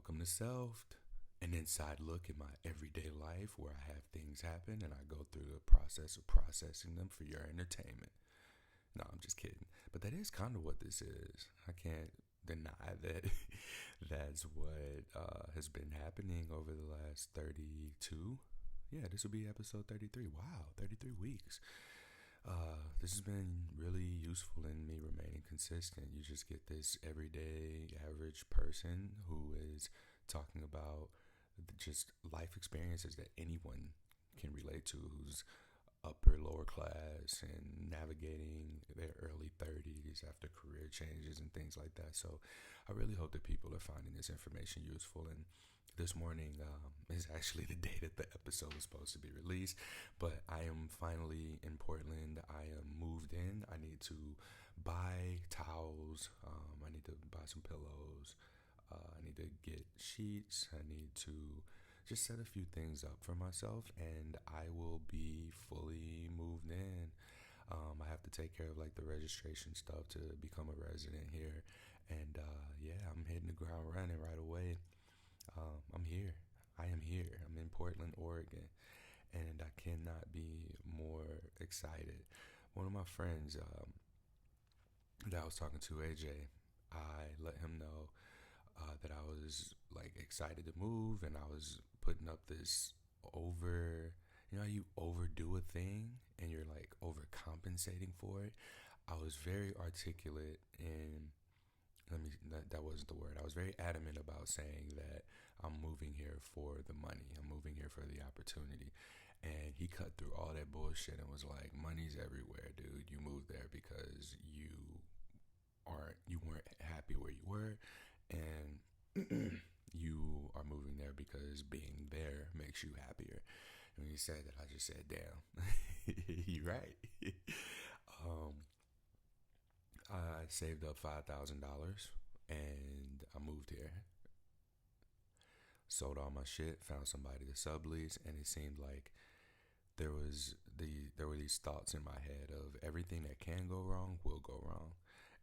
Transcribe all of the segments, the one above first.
Welcome to Self, an inside look at my everyday life where I have things happen and I go through the process of processing them for your entertainment. No, I'm just kidding. But that is kind of what this is. I can't deny that that's what has been happening over the last 32. Yeah, this will be episode 33. Wow, 33 weeks. This has been really useful in me remaining consistent. You just get this everyday average person who is talking about just life experiences that anyone can relate to, who's upper lower class and navigating their early 30s after career changes and things like that. So I really hope that people are finding this information useful. And this morning is actually the day that the episode was supposed to be released, but I am finally in Portland. I am moved in. I need to buy towels. I need to buy some pillows. I need to get sheets. I need to just set a few things up for myself, and I will be fully moved in. I have to take care of like the registration stuff to become a resident here, and yeah, I'm hitting the ground running right away. I'm here. I am here. I'm in Portland, Oregon, and I cannot be more excited. One of my friends that I was talking to, AJ, I let him know that I was like excited to move, and I was putting up this over. You know how you overdo a thing and you're like overcompensating for it? I was very articulate in that wasn't the word. I was very adamant about saying that I'm moving here for the money. I'm moving here for the opportunity. And he cut through all that bullshit and was like, money's everywhere, dude. You moved there because you weren't happy where you were, and you are moving there because being there makes you happier. And when he said that, I just said, damn, you're right. um, I saved up $5,000 and I moved here. Sold all my shit, found somebody to sublease, and it seemed like there were these thoughts in my head of everything that can go wrong will go wrong.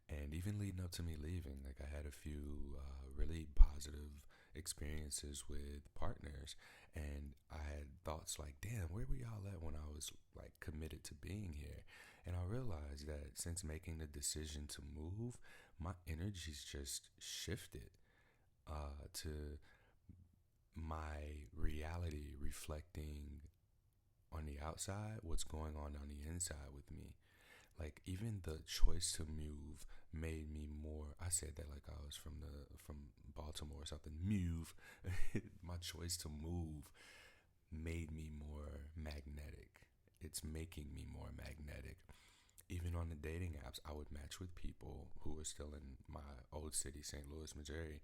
And even leading up to me leaving, like I had a few really positive experiences with partners, and I had thoughts like, damn, where were y'all at when I was like committed to being here? And I realized that since making the decision to move, my energies just shifted to my reality reflecting on the outside what's going on the inside with me. Like even the choice to move made me more. I said that like I was from Baltimore or something. Move. My choice to move made me more magnetic. It's making me more magnetic. Even on the dating apps, I would match with people who were still in my old city, St. Louis, Missouri.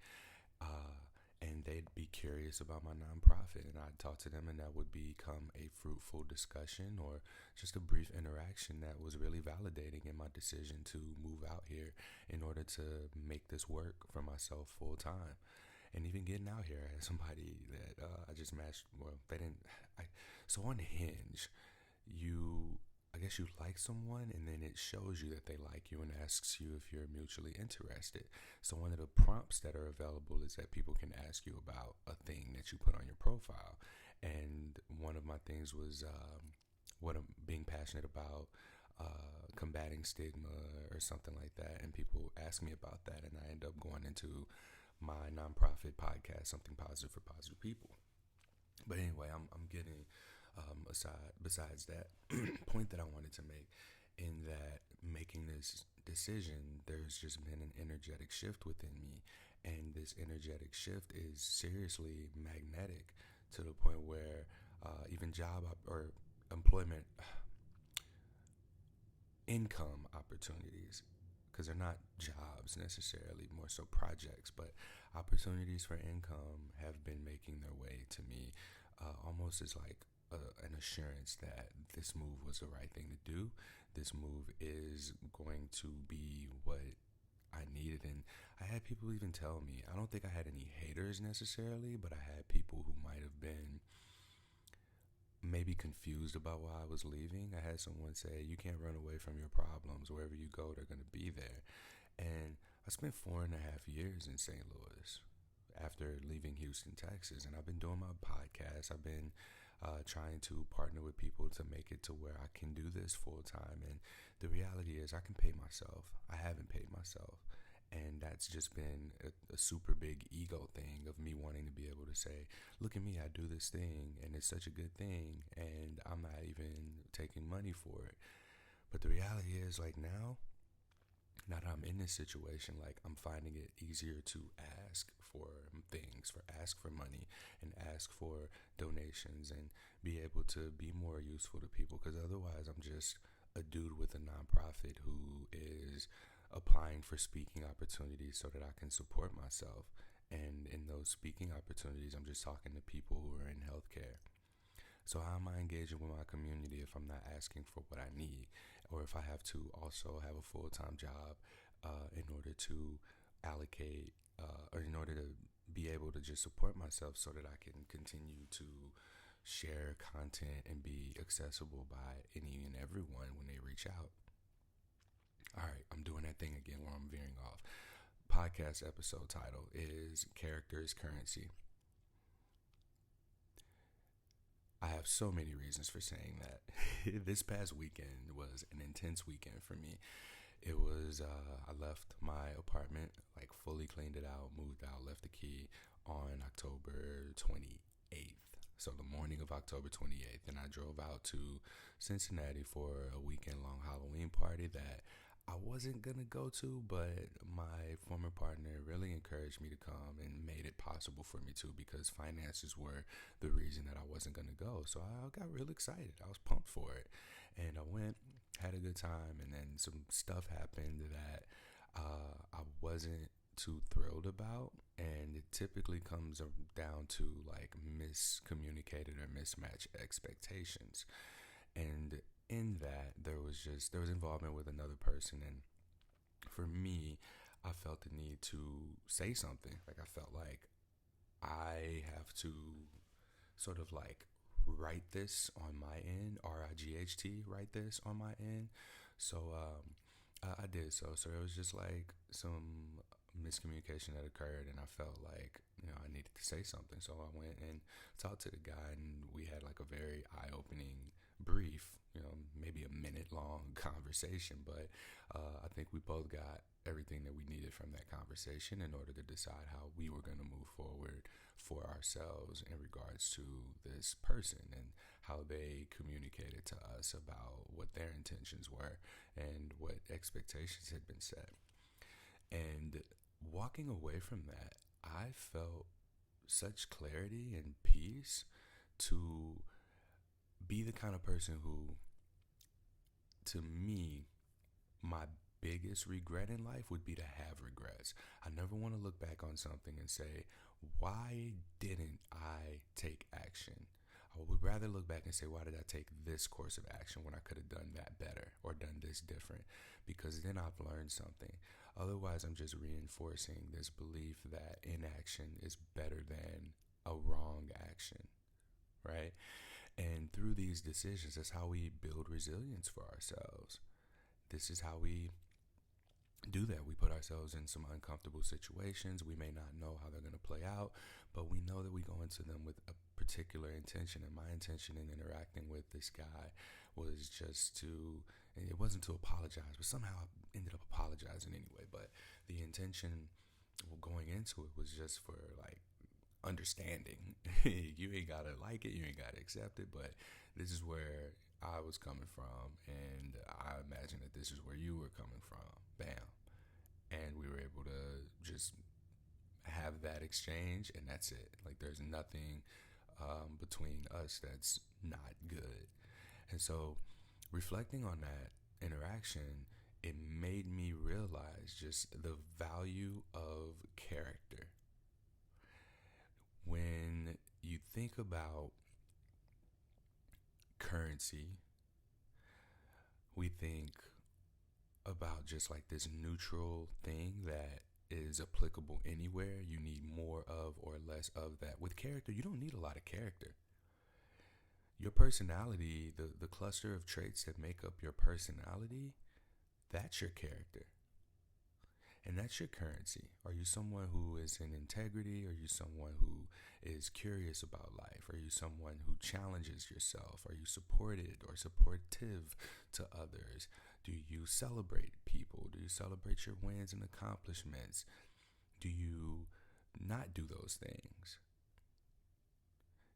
Uh, and they'd be curious about my nonprofit, and I'd talk to them, and that would become a fruitful discussion or just a brief interaction that was really validating in my decision to move out here in order to make this work for myself full time. And even getting out here, I had somebody that I just matched. Well, they didn't. So on Hinge, I guess you like someone, and then it shows you that they like you and asks you if you're mutually interested. So one of the prompts that are available is that people can ask you about a thing that you put on your profile. And one of my things was what I'm being passionate about, combating stigma or something like that. And people ask me about that, and I end up going into my nonprofit podcast, Something Positive for Positive People. But anyway, I'm getting aside. Besides that point that I wanted to make, in that making this decision, there's just been an energetic shift within me, and this energetic shift is seriously magnetic to the point where even or employment income opportunities, because they're not jobs necessarily, more so projects, but opportunities for income have been making their way to me, almost as like an assurance that this move was the right thing to do. This move is going to be what I needed. And I had people even tell me, I don't think I had any haters necessarily, but I had people who might have been maybe confused about why I was leaving. I had someone say, you can't run away from your problems. Wherever you go, they're going to be there. And I spent 4.5 years in St. Louis after leaving Houston, Texas. And I've been doing my podcast. I've been trying to partner with people to make it to where I can do this full time. And the reality is, I can pay myself. I haven't paid myself. And that's just been a super big ego thing of me wanting to be able to say, look at me, I do this thing, and it's such a good thing, and I'm not even taking money for it. But the reality is, like, now that I'm in this situation, like, I'm finding it easier to ask for things, ask for money, and ask for donations, and be able to be more useful to people. Because otherwise, I'm just a dude with a nonprofit who is applying for speaking opportunities so that I can support myself. And in those speaking opportunities, I'm just talking to people who are in healthcare. So how am I engaging with my community if I'm not asking for what I need, or if I have to also have a full-time job in order to allocate or in order to be able to just support myself so that I can continue to share content and be accessible by any and everyone when they reach out. All right, I'm doing that thing again where I'm veering off. Podcast episode title is Character is Currency. I have so many reasons for saying that. This past weekend was an intense weekend for me. It was, I left my apartment, like fully cleaned it out, moved out, left the key on October 28th. So the morning of October 28th. And I drove out to Cincinnati for a weekend long Halloween party that I wasn't going to go to, but my former partner really encouraged me to come and made it possible for me to, because finances were the reason that I wasn't going to go. So I got real excited. I was pumped for it. And I went, had a good time, and then some stuff happened that I wasn't too thrilled about. And it typically comes down to like miscommunicated or mismatched expectations. And in that, there was involvement with another person, and for me, I felt the need to say something. Like, I felt like I have to sort of like write this on my end, RIGHT, write this on my end. So I did so. So it was just like some miscommunication that occurred, and I felt like, I needed to say something. So I went and talked to the guy, and we had like a very eye-opening brief, maybe a minute long conversation, but I think we both got everything that we needed from that conversation in order to decide how we were going to move forward for ourselves in regards to this person and how they communicated to us about what their intentions were and what expectations had been set. And walking away from that, I felt such clarity and peace to be the kind of person who, to me, my biggest regret in life would be to have regrets. I never want to look back on something and say, why didn't I take action? I would rather look back and say, why did I take this course of action when I could have done that better or done this different? Because then I've learned something. Otherwise, I'm just reinforcing this belief that inaction is better than a wrong action, right? And through these decisions, that's how we build resilience for ourselves. This is how we do that. We put ourselves in some uncomfortable situations. We may not know how they're going to play out, but we know that we go into them with a particular intention. And my intention in interacting with this guy was just to, and it wasn't to apologize, but somehow I ended up apologizing anyway. But the intention going into it was just for like understanding. You ain't gotta like it, you ain't gotta accept it, but this is where I was coming from, and I imagine that this is where you were coming from. Bam. And we were able to just have that exchange, and that's it. Like, there's nothing between us that's not good. And so reflecting on that interaction, it made me realize just the value of character. When you think about currency, we think about just like this neutral thing that is applicable anywhere. You need more of or less of that. With character, you don't need a lot of character. Your personality, the cluster of traits that make up your personality, that's your character. And that's your currency. Are you someone who is in integrity? Are you someone who is curious about life? Are you someone who challenges yourself? Are you supported or supportive to others? Do you celebrate people? Do you celebrate your wins and accomplishments? Do you not do those things?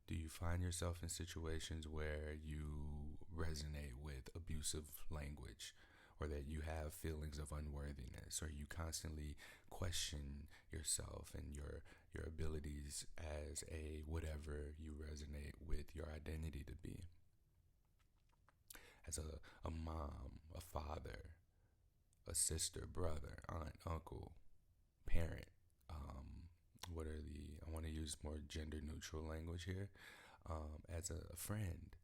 Do you find yourself in situations where you resonate with abusive language, or that you have feelings of unworthiness, or you constantly question yourself and your abilities as a whatever you resonate with your identity to be? As a mom, a father, a sister, brother, aunt, uncle, parent. What are the, I want to use more gender neutral language here. As a friend,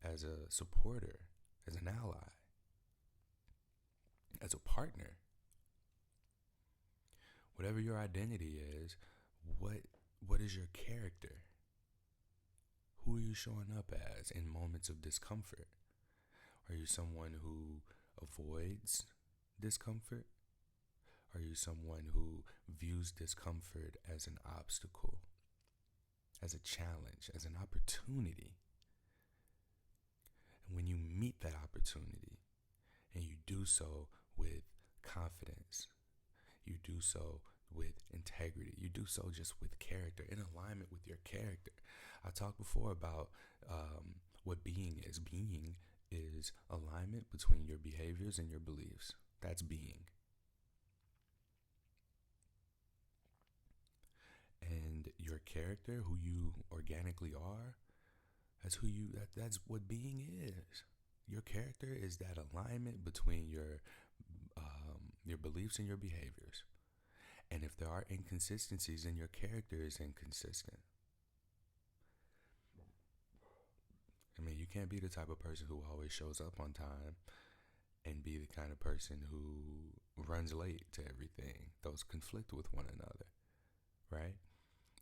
as a supporter, as an ally, as a partner. Whatever your identity is, what is your character? Who are you showing up as in moments of discomfort? Are you someone who avoids discomfort? Are you someone who views discomfort as an obstacle, as a challenge, as an opportunity? And when you meet that opportunity and you do so with confidence, you do so with integrity, you do so just with character, in alignment with your character. I talked before about what being is. Being is alignment between your behaviors and your beliefs. That's being. And your character, who you organically are, that's what being is. Your character is that alignment between your beliefs and your behaviors. And if there are inconsistencies, then your character is inconsistent. I mean, you can't be the type of person who always shows up on time and be the kind of person who runs late to everything. Those conflict with one another, right?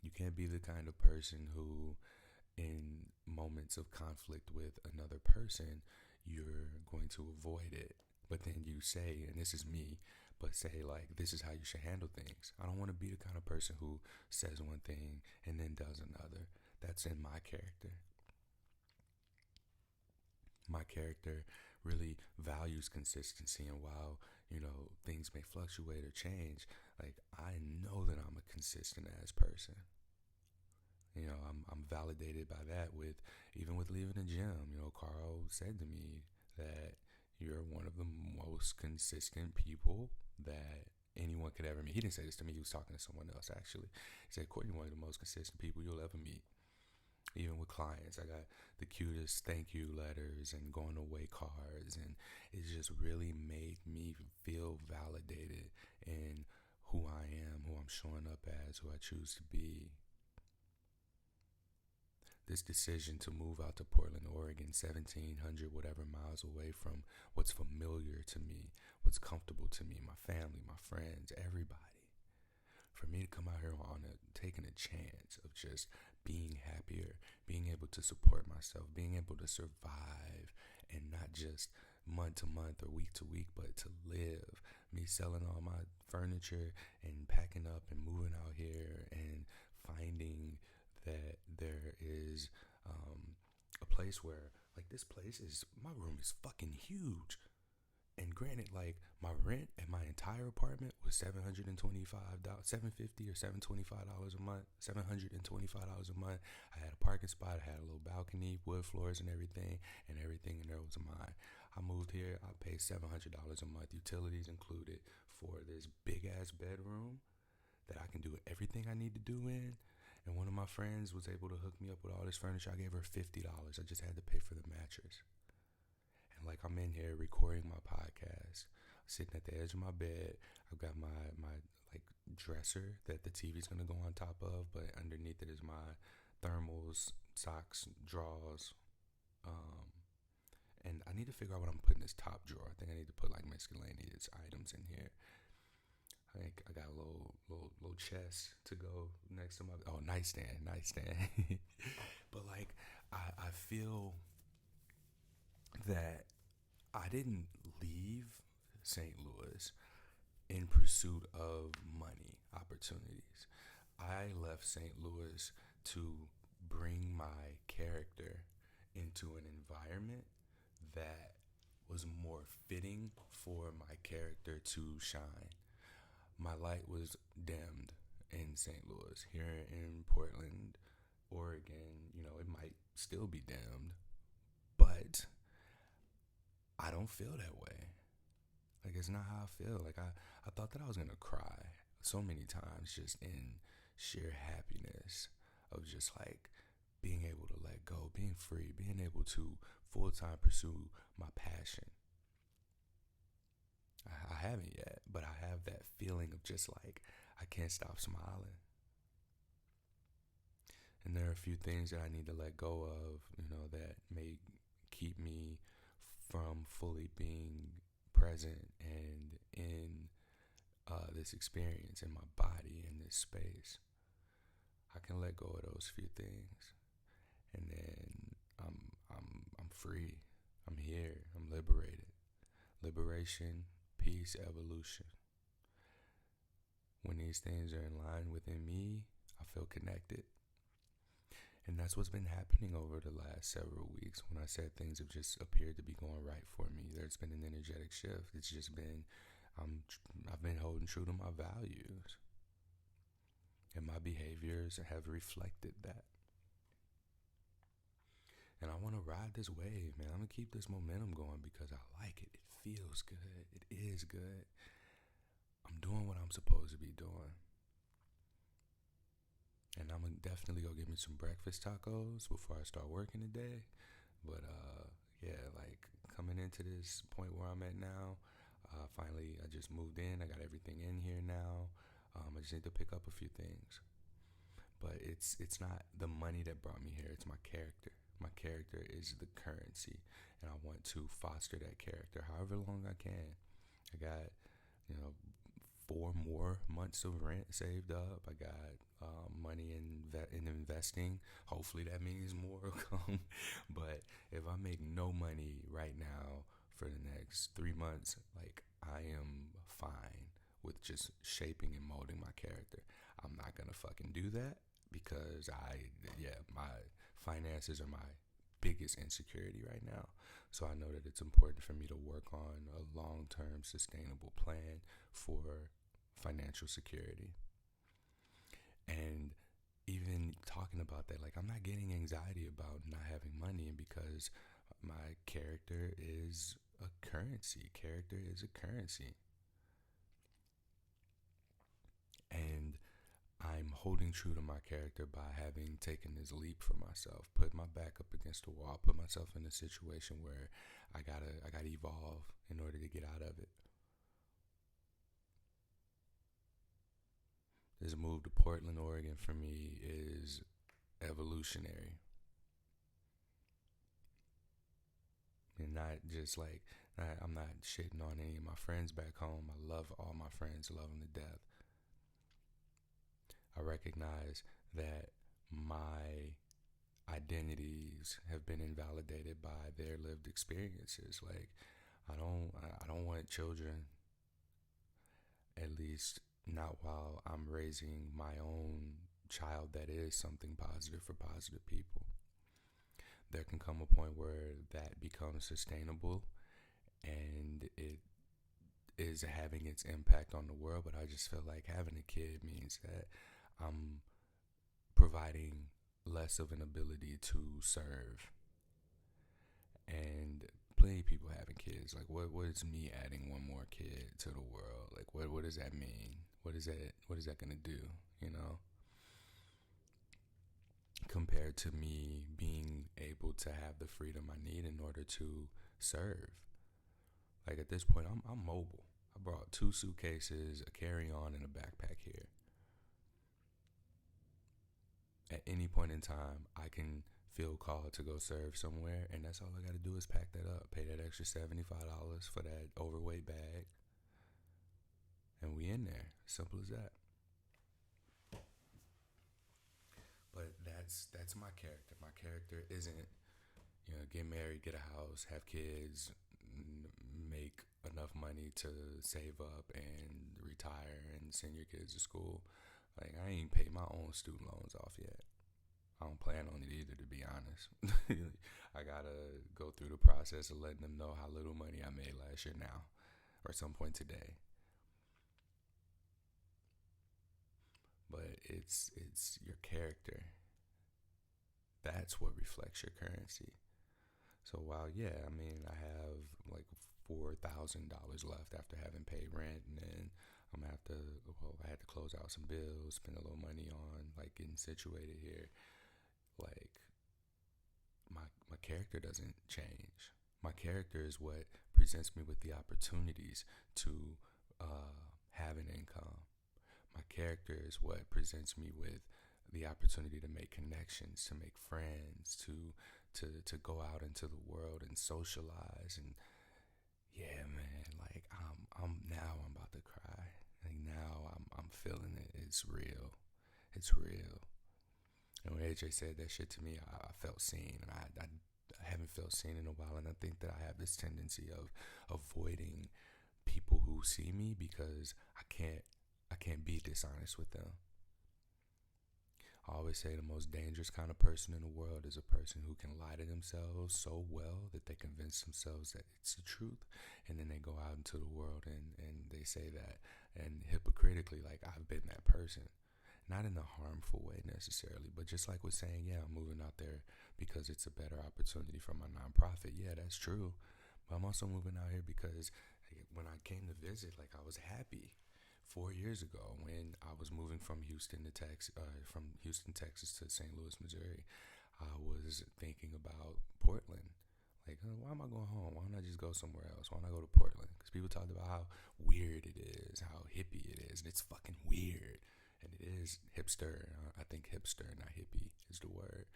You can't be the kind of person who, in moments of conflict with another person, you're going to avoid it. But then you say, and this is me, but say, like, this is how you should handle things. I don't want to be the kind of person who says one thing and then does another. That's in my character. My character really values consistency, and while, things may fluctuate or change, like, I know that I'm a consistent ass person. I'm validated by that with, even with leaving the gym. Carl said to me that you're one of the most consistent people that anyone could ever meet. He didn't say this to me. He was talking to someone else, actually. He said, Courtney, one of the most consistent people you'll ever meet. Even with clients, I got the cutest thank you letters and going away cards, and it just really made me feel validated in who I am, who I'm showing up as, who I choose to be. This decision to move out to Portland, Oregon, 1,700 whatever miles away from what's familiar to me, what's comfortable to me, my family, my friends, everybody. For me to come out here taking a chance of just being happier, being able to support myself, being able to survive, and not just month to month or week to week, but to live. Me selling all my furniture and packing up and moving out here and finding that there is a place where, like, this place is, my room is fucking huge. And granted, like, my rent at my entire apartment was $725, $750 or $725 a month, $725 a month. I had a parking spot, I had a little balcony, wood floors and everything in there was mine. I moved here, I paid $700 a month, utilities included, for this big ass bedroom that I can do everything I need to do in. And one of my friends was able to hook me up with all this furniture. I gave her $50. I just had to pay for the mattress. And, like, I'm in here recording my podcast, sitting at the edge of my bed. I've got my like, dresser that the TV's gonna go on top of, but underneath it is my thermals, socks, drawers. And I need to figure out what I'm putting in this top drawer. I think I need to put, like, miscellaneous items in here. I think I got a little chest to go next to my nightstand. But, like, I feel that I didn't leave St. Louis in pursuit of money opportunities. I left St. Louis to bring my character into an environment that was more fitting for my character to shine. My light was dimmed in St. Louis. Here in Portland, Oregon, it might still be dimmed, but I don't feel that way. Like, it's not how I feel. Like, I thought that I was gonna cry so many times just in sheer happiness of just like being able to let go, being free, being able to full time pursue my passion. I haven't yet, but I have that feeling of just like I can't stop smiling. And there are a few things that I need to let go of, that may keep me from fully being present and in this experience in my body in this space. I can let go of those few things, and then I'm free. I'm here. I'm liberated. Liberation, peace, evolution. When these things are in line within me, I feel connected. And that's what's been happening over the last several weeks. When I said things have just appeared to be going right for me, there's been an energetic shift. It's just been, I've been holding true to my values. And my behaviors have reflected that. And I want to ride this wave, man. I'm going to keep this momentum going because I like it. It feels good. It is good. I'm doing what I'm supposed to be doing. And I'm going to definitely go get me some breakfast tacos before I start working today. But, yeah, like coming into this point where I'm at now, finally, I just moved in. I got everything in here now. I just need to pick up a few things. But it's not the money that brought me here. It's my character. My character is the currency, and I want to foster that character however long I can. I got, 4 more months of rent saved up. I got money in investing. Hopefully that means more will come. But if I make no money right now for the next 3 months, like, I am fine with just shaping and molding my character. I'm not gonna fucking do that because my finances are my biggest insecurity right now. So I know that it's important for me to work on a long-term sustainable plan for financial security. And even talking about that, like, I'm not getting anxiety about not having money, and because my character is a currency. Character is a currency. And I'm holding true to my character by having taken this leap for myself, put my back up against the wall, put myself in a situation where I gotta evolve in order to get out of it. This move to Portland, Oregon for me is evolutionary. And not just like, I'm not shitting on any of my friends back home. I love all my friends, love them to death. I recognize that my identities have been invalidated by their lived experiences. Like, I don't want children, at least not while I'm raising my own child that is something positive for positive people. There can come a point where that becomes sustainable and it is having its impact on the world, but I just feel like having a kid means that I'm providing less of an ability to serve. And plenty of people having kids. Like, what is me adding one more kid to the world? Like, what does that mean? What is that gonna do? Compared to me being able to have the freedom I need in order to serve. Like, at this point, I'm mobile. I brought 2 suitcases, a carry-on, and a backpack here. At any point in time, I can feel called to go serve somewhere, and that's all I got to do is pack that up, pay that extra $75 for that overweight bag, and we in there. Simple as that. But that's my character. My character isn't, get married, get a house, have kids, make enough money to save up and retire and send your kids to school. Like, I ain't paid my own student loans off yet. I don't plan on it either, to be honest. I gotta go through the process of letting them know how little money I made last year now, or at some point today. But it's your character. That's what reflects your currency. So while, yeah, I mean, I have like $4,000 left after having paid rent, and then I'm gonna have to, well, I had to close out some bills, spend a little money on like getting situated here. Like, my character doesn't change. My character is what presents me with the opportunities to have an income. My character is what presents me with the opportunity to make connections, to make friends, to go out into the world and socialize. And yeah, man, like I'm about to cry. Like, now I'm feeling it. It's real. It's real. And when AJ said that shit to me, I felt seen, and I haven't felt seen in a while. And I think that I have this tendency of avoiding people who see me because I can't be dishonest with them. I always say the most dangerous kind of person in the world is a person who can lie to themselves so well that they convince themselves that it's the truth, and then they go out into the world and they say that, and hypocritically, like, I've been that person. Not in a harmful way necessarily, but just like with saying, yeah, I'm moving out there because it's a better opportunity for my nonprofit. Yeah, that's true. But I'm also moving out here because, like, when I came to visit, like, I was happy. 4 years ago, when I was moving from Houston, Texas to St. Louis, Missouri, I was thinking about Portland. Like, why am I going home? Why don't I just go somewhere else? Why don't I go to Portland? Because people talked about how weird it is, how hippie it is, and it's fucking weird. And it is hipster. I think hipster, not hippie, is the word.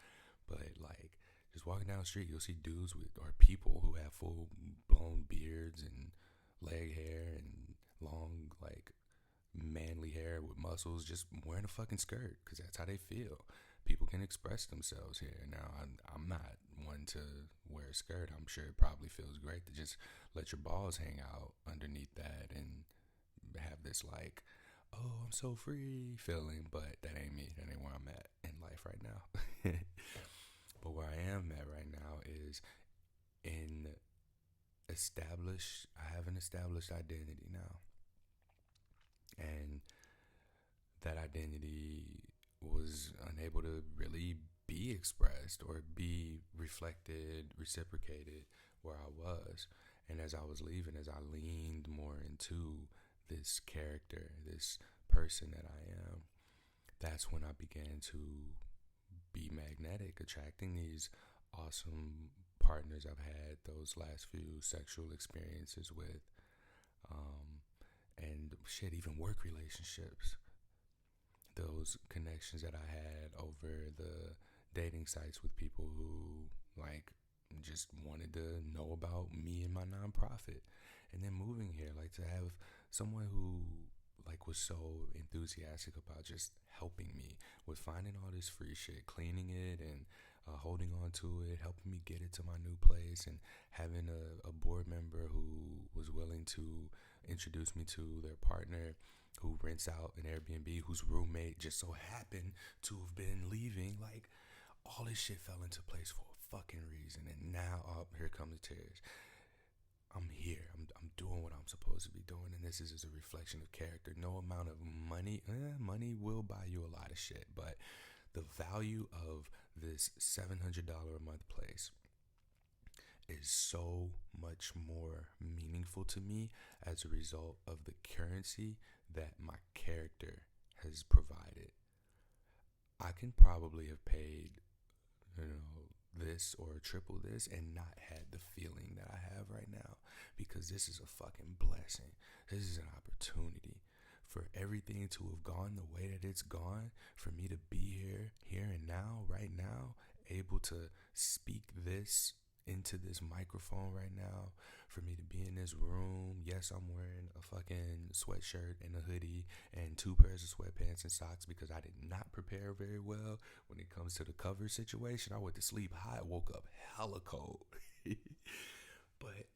But like, just walking down the street, you'll see dudes or people who have full blown beards and leg hair and long, like, manly hair with muscles, just wearing a fucking skirt because that's how they feel. People can express themselves here. Now, I'm not one to wear a skirt. I'm sure it probably feels great to just let your balls hang out underneath that and have this, like, oh, I'm so free feeling. But that ain't me. That ain't where I'm at in life right now. But where I am at right now is in I have an established identity now. And that identity was unable to really be expressed or be reflected, reciprocated where I was. And as I was leaving, as I leaned more into this character, this person that I am, that's when I began to be magnetic, attracting these awesome partners I've had those last few sexual experiences with. And shit, even work relationships. Those connections that I had over the dating sites with people who, like, just wanted to know about me and my nonprofit. And then moving here, like, to have someone who, like, was so enthusiastic about just helping me with finding all this free shit, cleaning it, and holding on to it, helping me get it to my new place, and having a board member who was willing to introduce me to their partner who rents out an Airbnb, whose roommate just so happened to have been leaving. Like, all this shit fell into place for a fucking reason. And now, here come the tears. I'm here. I'm doing what I'm supposed to be doing, and this is just a reflection of character. No amount of money, money will buy you a lot of shit, but the value of this $700 a month place is so much more meaningful to me as a result of the currency that my character has provided. I can probably have paid, this or triple this and not had the feeling that I have right now, because this is a fucking blessing. This is an opportunity for everything to have gone the way that it's gone, for me to be here and now, right now, able to speak this into this microphone right now, for me to be in this room. Yes, I'm wearing a fucking sweatshirt and a hoodie and 2 pairs of sweatpants and socks because I did not prepare very well when it comes to the cover situation. I went to sleep hot, woke up hella cold. But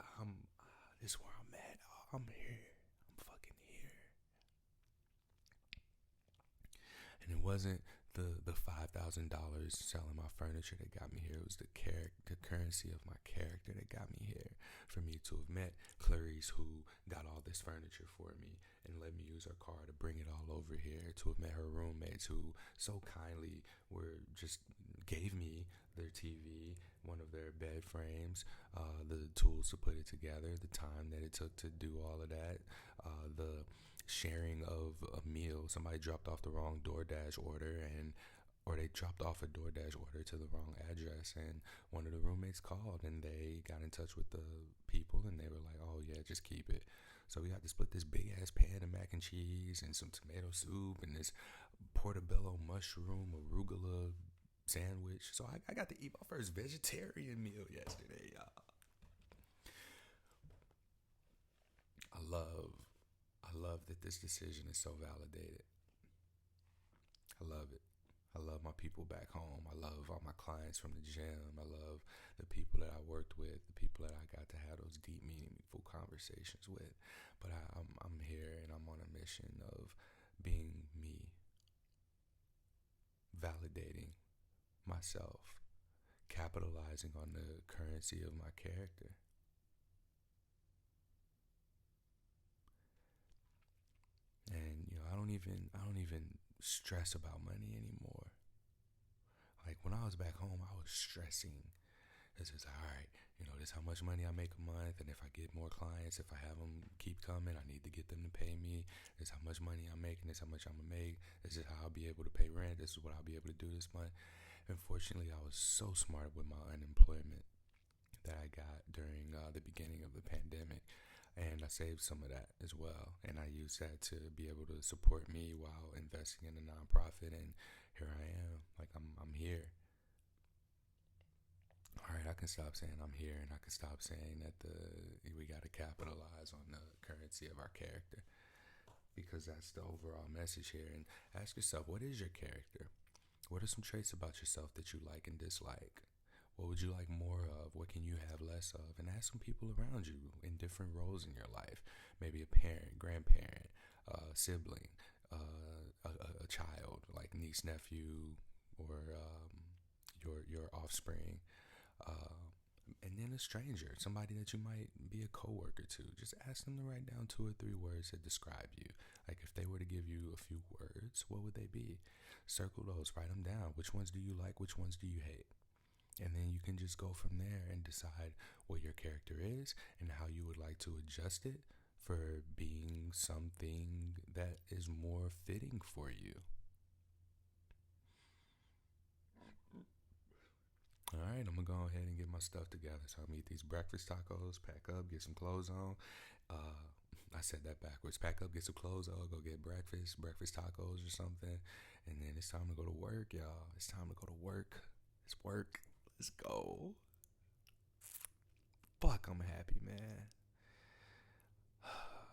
this is where I'm I'm here. I'm fucking here. And it wasn't the $5,000 selling my furniture that got me here. It was the currency of my character that got me here. For me to have met Clarice, who got all this furniture for me and let me use her car to bring it all over here. To have met her roommates, who so kindly were just gave me their TV, one of their bed frames, the tools to put it together, the time that it took to do all of that, the sharing of a meal. Somebody dropped off the wrong DoorDash order, or they dropped off a DoorDash order to the wrong address, and one of the roommates called and they got in touch with the people and they were like, oh yeah, just keep it. So we had to split this big ass pan of mac and cheese and some tomato soup and this portobello mushroom arugula sandwich. So I got to eat my first vegetarian meal yesterday, y'all. I love that this decision is so validated. I love it. I love my people back home. I love all my clients from the gym. I love the people that I worked with, the people that I got to have those deep, meaningful conversations with. But I'm here and I'm on a mission of being me, validating myself, capitalizing on the currency of my character. And I don't even stress about money anymore. Like when I was back home, I was stressing. It's just all right. This is how much money I make a month, and if I get more clients, if I have them keep coming, I need to get them to pay me. This is how much money I'm making. This is how much I'm gonna make. This is how I'll be able to pay rent. This is what I'll be able to do this month. Unfortunately, I was so smart with my unemployment that I got during the beginning of the pandemic. And I saved some of that as well. And I used that to be able to support me while investing in a nonprofit. And here I am. Like, I'm here. All right, I can stop saying I'm here, and I can stop saying that we got to capitalize on the currency of our character, because that's the overall message here. And ask yourself, what is your character? What are some traits about yourself that you like and dislike? What would you like more of? What can you have less of? And ask some people around you in different roles in your life. Maybe a parent, grandparent, sibling, a child, like niece, nephew, or your offspring. And then a stranger, somebody that you might be a coworker to. Just ask them to write down 2 or 3 words that describe you. Like if they were to give you a few words, what would they be? Circle those, write them down. Which ones do you like? Which ones do you hate? And then you can just go from there and decide what your character is and how you would like to adjust it for being something that is more fitting for you. All right, I'm going to go ahead and get my stuff together. So I'm going to eat these breakfast tacos, pack up, get some clothes on. I said that backwards. Pack up, get some clothes on, go get breakfast tacos or something. And then it's time to go to work, y'all. It's time to go to work. It's work. Let's go. Fuck, I'm happy, man.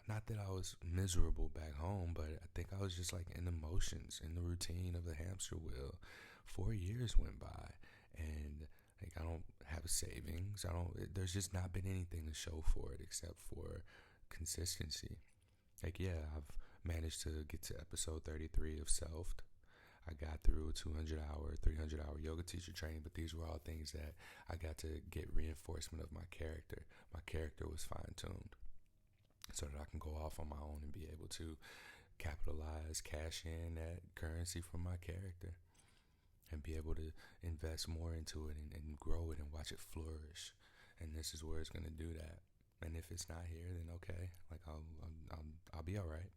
Not that I was miserable back home, but I think I was just like in emotions, in the routine of the hamster wheel. 4 years went by, and like I don't have savings. There's just not been anything to show for it except for consistency. Like, yeah, I've managed to get to episode 33 of Selfed. I got through a 200-hour, 300-hour yoga teacher training, but these were all things that I got to get reinforcement of my character. My character was fine-tuned so that I can go off on my own and be able to capitalize, cash in that currency from my character and be able to invest more into it and grow it and watch it flourish. And this is where it's going to do that. And if it's not here, then okay, like I'll be all right.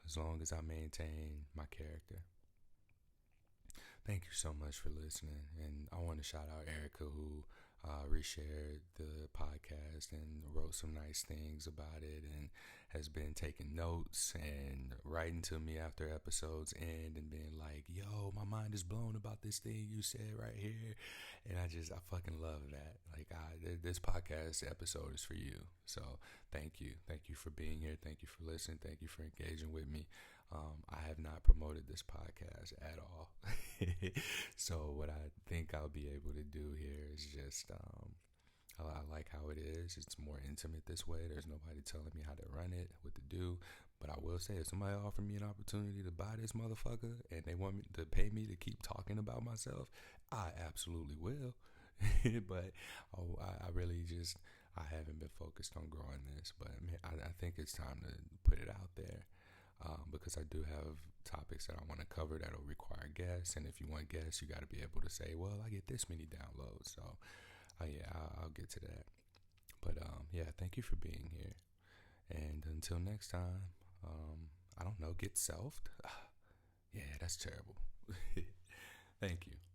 As long as I maintain my character. Thank you so much for listening. And I want to shout out Erica, who reshared the podcast and wrote some nice things about it and has been taking notes and writing to me after episodes end and being like, yo, my mind is blown about this thing you said right here. And I fucking love that. Like, this podcast episode is for you. So thank you. Thank you for being here. Thank you for listening. Thank you for engaging with me. I have not promoted this podcast at all. So what I think I'll be able to do here is just I like how it is. It's more intimate this way. There's nobody telling me how to run it, what to do. But I will say, if somebody offered me an opportunity to buy this motherfucker and they want me to pay me to keep talking about myself, I absolutely will. But I really just I haven't been focused on growing this. But I mean, I think it's time to put it out there. Because I do have topics that I want to cover that'll require guests, and if you want guests, you got to be able to say, "Well, I get this many downloads." So, yeah, I'll get to that. But yeah, thank you for being here, and until next time, I don't know, get selfed. Yeah, that's terrible. Thank you.